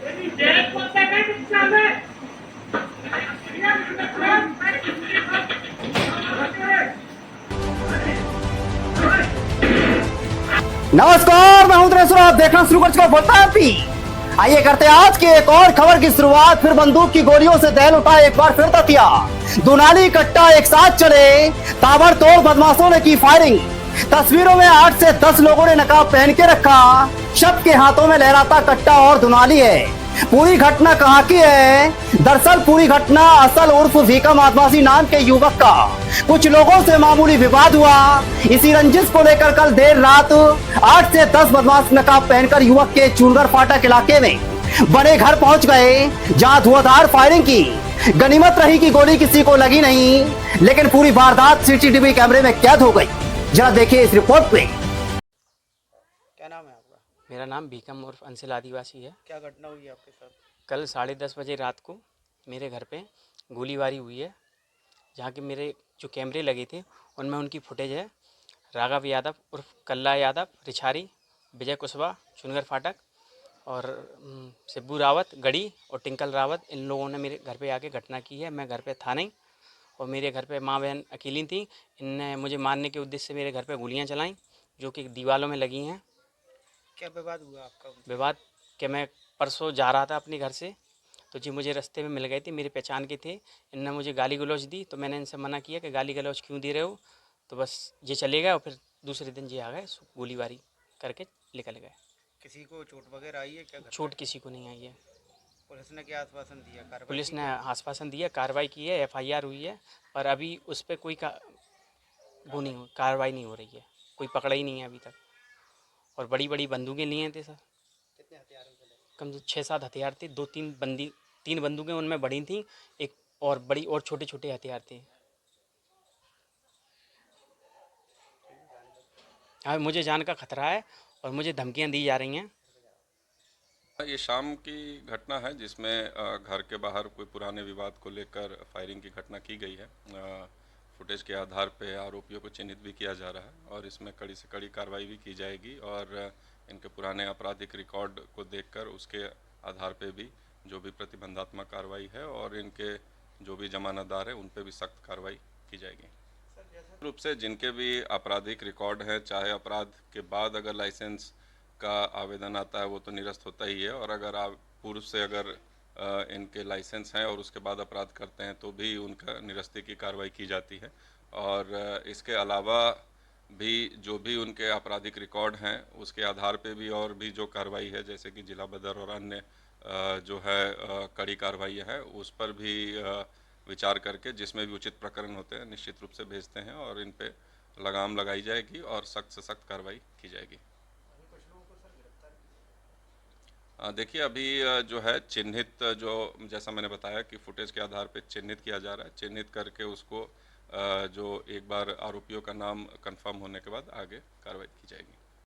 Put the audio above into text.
नमस्कार, मैं हूं दिनेश और आप देखना शुरू कर चुका बोलता है। आइए करते हैं आज की एक और खबर की शुरुआत। फिर बंदूक की गोलियों से दहल उठा एक बार फिर तकिया। दुनाली कट्टा एक साथ चले, ताबड़तोड़ बदमाशों ने की फायरिंग। तस्वीरों में 8 से 10 लोगों ने नकाब पहन के रखा। शब्द के हाथों में लहराता कट्टा और दुनाली है। पूरी घटना कहां की है? दरअसल पूरी घटना असल उर्फ भीकम आदिवासी नाम के युवक का कुछ लोगों से मामूली विवाद हुआ। इसी रंजिश को लेकर कल देर रात 8 से 10 बदमाश नकाब पहनकर युवक के चुनगर फाटक इलाके में बड़े घर पहुंच गए, जहां धुआंधार फायरिंग की। गनीमत रही कि गोली किसी को लगी नहीं, लेकिन पूरी वारदात सीसीटीवी कैमरे में कैद हो गई। जरा देखिए इस रिपोर्ट में। क्या नाम है आपका? मेरा नाम भीकम उर्फ अंसिल आदिवासी है। क्या घटना हुई है आपके साथ? कल 10:30 बजे रात को मेरे घर पे गोलीबारी हुई है, जहाँ के मेरे जो कैमरे लगे थे उनमें उनकी फुटेज है। राघव यादव उर्फ कल्ला यादव, रिछारी, विजय कुशवाहा, चुनगर फाटक और सिब्बू रावत गढ़ी और टिंकल रावत, इन लोगों ने मेरे घर पे आके घटना की है। मैं घर पे था नहीं और मेरे घर पे माँ बहन अकेली थी। इनने मुझे मारने के उद्देश्य से मेरे घर पे गोलियाँ चलाईं, जो कि दीवारों में लगी हैं। क्या विवाद हुआ आपका? विवाद कि मैं परसों जा रहा था अपने घर से, तो जी मुझे रास्ते में मिल गए थे, मेरी पहचान के थे। इनने मुझे गाली गलौज दी, तो मैंने इनसे मना किया कि गाली गलौज क्यों दे रहे हो। तो बस ये चले गए और फिर दूसरे दिन ये आ गए, गोलीबारी करके निकल गए। किसी को चोट वगैरह आई है क्या? चोट किसी को नहीं आई है। पुलिस ने क्या आश्वासन दिया? कार्रवाई पुलिस की ने क्या? आश्वासन दिया, कार्रवाई की है, FIR हुई है, पर अभी उस पर कोई वो नहीं हो, कार्रवाई नहीं हो रही है, कोई पकड़ा ही नहीं है अभी तक। और बड़ी बड़ी बंदूकें लिए थे सर, कितने हथियारों से लगे? कम से 6-7 हथियार थे। 3 बंदूकें उनमें बड़ी थी, एक और बड़ी और छोटे छोटे हथियार थे। हाँ, मुझे जान का खतरा है और मुझे धमकियां दी जा रही हैं। ये शाम की घटना है जिसमें घर के बाहर कोई पुराने विवाद को लेकर फायरिंग की घटना की गई है। फुटेज के आधार पे आरोपियों को चिन्हित भी किया जा रहा है और इसमें कड़ी से कड़ी कार्रवाई भी की जाएगी और इनके पुराने आपराधिक रिकॉर्ड को देखकर उसके आधार पे भी जो भी प्रतिबंधात्मक कार्रवाई है और इनके जो भी जमानतदार है उन पे भी सख्त कार्रवाई की जाएगी। रूप से जिनके भी आपराधिक रिकॉर्ड है, चाहे अपराध के बाद अगर लाइसेंस का आवेदन आता है वो तो निरस्त होता ही है, और अगर आप पूर्व से अगर इनके लाइसेंस हैं और उसके बाद अपराध करते हैं तो भी उनका निरस्ती की कार्रवाई की जाती है। और इसके अलावा भी जो भी उनके आपराधिक रिकॉर्ड हैं उसके आधार पे भी और भी जो कार्रवाई है, जैसे कि जिला बदर और अन्य जो है कड़ी कार्रवाई है, उस पर भी विचार करके जिसमें भी उचित प्रकरण होते हैं निश्चित रूप से भेजते हैं और इन पे लगाम लगाई जाएगी और सख्त से सख्त कार्रवाई की जाएगी। देखिए अभी जो है चिन्हित, जो जैसा मैंने बताया कि फुटेज के आधार पे चिन्हित किया जा रहा है, चिन्हित करके उसको जो एक बार आरोपियों का नाम कंफर्म होने के बाद आगे कार्रवाई की जाएगी।